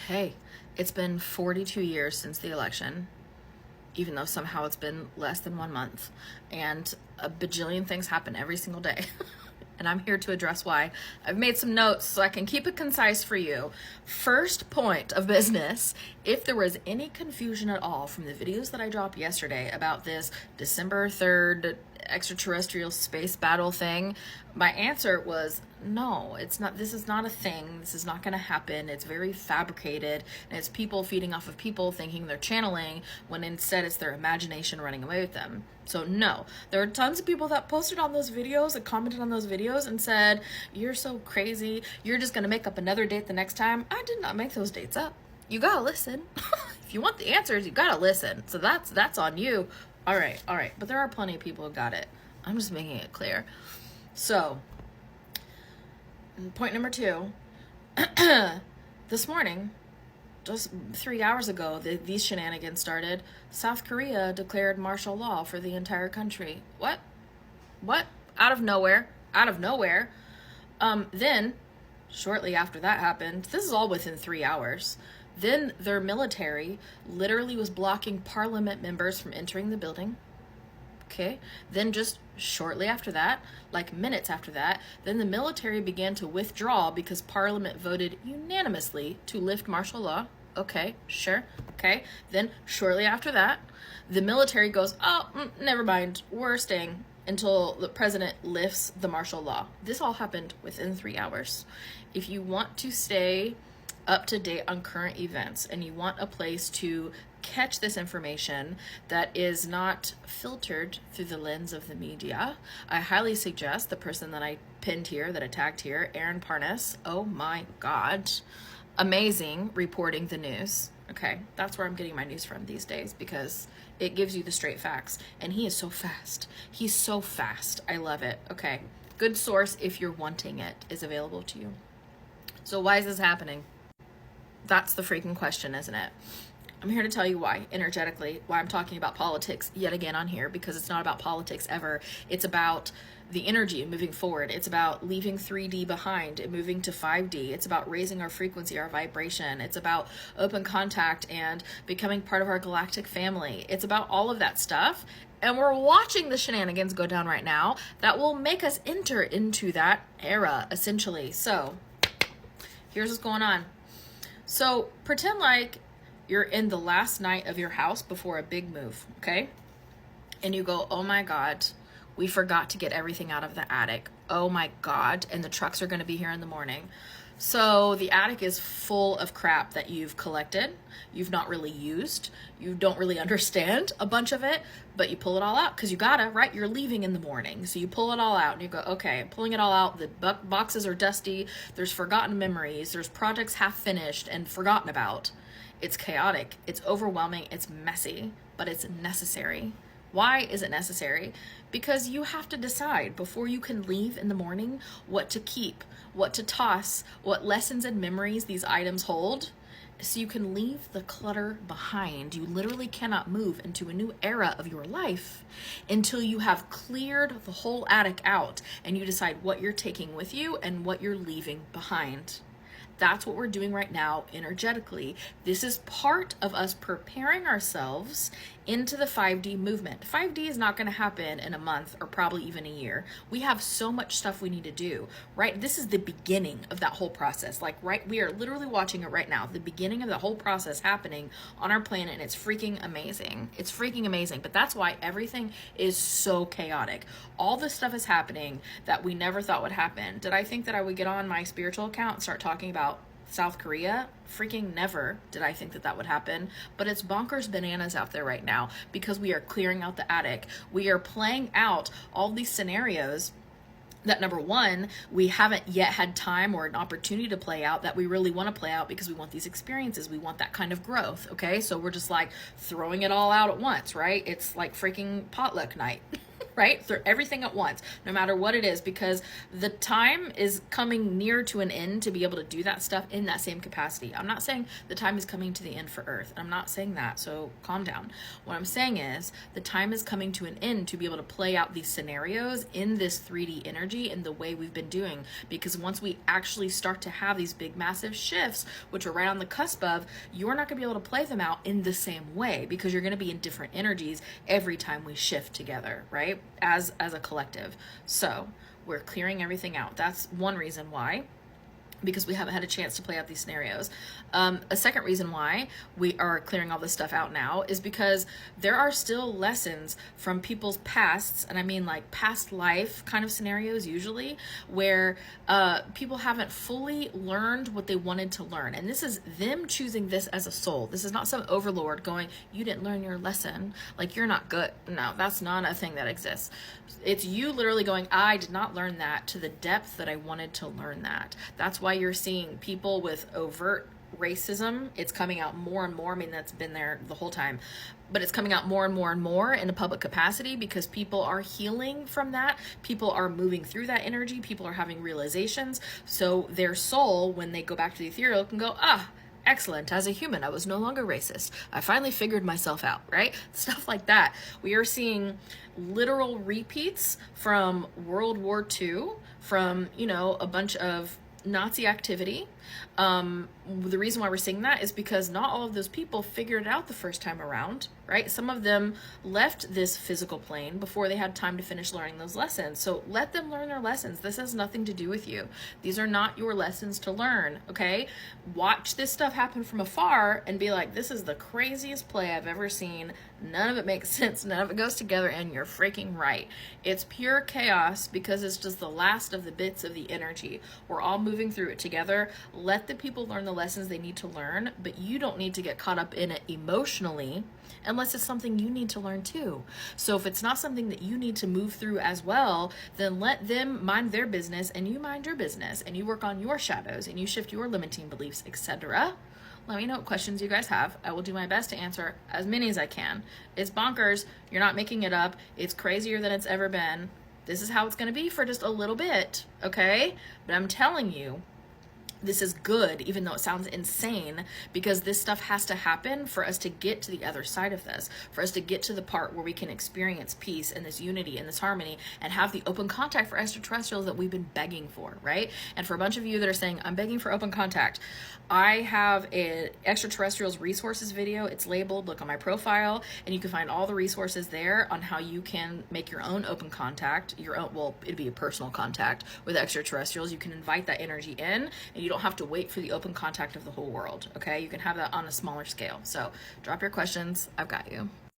Hey, it's been 42 years since the election, even though somehow it's been less than 1 month, and a bajillion things happen every single day. And I'm here to address why. I've made some notes so I can keep it concise for you. First point of business, if there was any confusion at all from the videos that I dropped yesterday about this December 3rd extraterrestrial space battle thing, my answer was no, it's not. This is not a thing. This is not going to happen. It's very fabricated, and it's people feeding off of people thinking they're channeling when instead it's their imagination running away with them. So no, there are tons of people that posted on those videos and commented on those videos and said, "You're so crazy. You're just going to make up another date the next time." I did not make those dates up. You got to listen. If you want the answers, you got to listen. So that's on you. All right. But there are plenty of people who got it. I'm just making it clear. So, point number 2. This morning, just 3 hours ago, these shenanigans started. South Korea declared martial law for the entire country. What? Out of nowhere. Then, shortly after that happened, this is all within 3 hours, then their military literally was blocking parliament members from entering the building. Okay, then just shortly after that, like minutes after that, then the military began to withdraw because Parliament voted unanimously to lift martial law. Okay, sure. Okay, then shortly after that, the military goes, oh, never mind, we're staying until the president lifts the martial law. This all happened within 3 hours. If you want to stay up to date on current events and you want a place to catch this information that is not filtered through the lens of the media, I highly suggest the person that I pinned here, that I tagged here, Aaron Parnas. Oh my God. Amazing reporting the news. Okay, that's where I'm getting my news from these days because it gives you the straight facts. And he is so fast. He's so fast. I love it. Okay, good source if you're wanting it is available to you. So why is this happening? That's the freaking question, isn't it? I'm here to tell you why, energetically, why I'm talking about politics yet again on here, because it's not about politics ever. It's about the energy moving forward. It's about leaving 3D behind and moving to 5D. It's about raising our frequency, our vibration. It's about open contact and becoming part of our galactic family. It's about all of that stuff. And we're watching the shenanigans go down right now that will make us enter into that era, essentially. So here's what's going on. So pretend like you're in the last night of your house before a big move, okay? And you go, oh my God, we forgot to get everything out of the attic. Oh my God, and the trucks are gonna be here in the morning. So the attic is full of crap that you've collected, you've not really used, you don't really understand a bunch of it, but you pull it all out because you gotta, right? You're leaving in the morning. So you pull it all out and you go, okay, I'm pulling it all out. The boxes are dusty. There's forgotten memories. There's projects half finished and forgotten about. It's chaotic. It's overwhelming. It's messy, but it's necessary. Why is it necessary? Because you have to decide before you can leave in the morning what to keep, what to toss, what lessons and memories these items hold, so you can leave the clutter behind. You literally cannot move into a new era of your life until you have cleared the whole attic out and you decide what you're taking with you and what you're leaving behind. That's what we're doing right now energetically. This is part of us preparing ourselves into the 5D movement. 5D is not going to happen in a month or probably even a year. We have so much stuff we need to do, right? This is the beginning of that whole process. Like, right, we are literally watching it right now, the beginning of the whole process happening on our planet, and it's freaking amazing. It's freaking amazing, but that's why everything is so chaotic. All this stuff is happening that we never thought would happen. Did I think that I would get on my spiritual account and start talking about South Korea? Freaking never did I think that that would happen. But it's bonkers bananas out there right now because we are clearing out the attic. We are playing out all these scenarios that, number one, we haven't yet had time or an opportunity to play out that we really want to play out because we want these experiences. We want that kind of growth. Okay, so we're just like throwing it all out at once, right? It's like freaking potluck night. right? Through everything at once, no matter what it is, because the time is coming near to an end to be able to do that stuff in that same capacity. I'm not saying the time is coming to the end for Earth. I'm not saying that, so calm down. What I'm saying is the time is coming to an end to be able to play out these scenarios in this 3D energy in the way we've been doing. Because once we actually start to have these big, massive shifts, which we're right on the cusp of, you're not going to be able to play them out in the same way because you're going to be in different energies every time we shift together, right? As a collective. So we're clearing everything out. That's one reason why, because we haven't had a chance to play out these scenarios. A second reason why we are clearing all this stuff out now is because there are still lessons from people's pasts, and I mean like past life kind of scenarios usually, where people haven't fully learned what they wanted to learn. And this is them choosing this as a soul. This is not some overlord going, you didn't learn your lesson, like you're not good. No, that's not a thing that exists. It's you literally going, I did not learn that to the depth that I wanted to learn that. That's why you're seeing people with overt racism. It's coming out more and more. I mean, that's been there the whole time, but it's coming out more and more and more in a public capacity because people are healing from that. People are moving through that energy. People are having realizations. So their soul, when they go back to the ethereal, can go, excellent. As a human, I was no longer racist. I finally figured myself out, right? Stuff like that. We are seeing literal repeats from World War II, from, a bunch of Nazi activity. The reason why we're seeing that is because not all of those people figured it out the first time around, right? Some of them left this physical plane before they had time to finish learning those lessons. So let them learn their lessons. This has nothing to do with you. These are not your lessons to learn, okay? Watch this stuff happen from afar and be like, this is the craziest play I've ever seen. None of it makes sense. None of it goes together, and you're freaking right. It's pure chaos because it's just the last of the bits of the energy. We're all moving through it together. Let the people learn the lessons they need to learn, but you don't need to get caught up in it emotionally unless it's something you need to learn too. So if it's not something that you need to move through as well, then let them mind their business and you mind your business, and you work on your shadows and you shift your limiting beliefs, etc. Let me know what questions you guys have. I will do my best to answer as many as I can. It's bonkers. You're not making it up. It's crazier than it's ever been. This is how it's going to be for just a little bit, okay? But I'm telling you, this is good, even though it sounds insane, because this stuff has to happen for us to get to the other side of this, for us to get to the part where we can experience peace and this unity and this harmony and have the open contact for extraterrestrials that we've been begging for, right? And for a bunch of you that are saying, I'm begging for open contact, I have an extraterrestrials resources video. It's labeled, look on my profile, and you can find all the resources there on how you can make your own open contact, it'd be a personal contact with extraterrestrials. You can invite that energy in, and you don't have to wait for the open contact of the whole world, okay? You can have that on a smaller scale. So drop your questions. I've got you.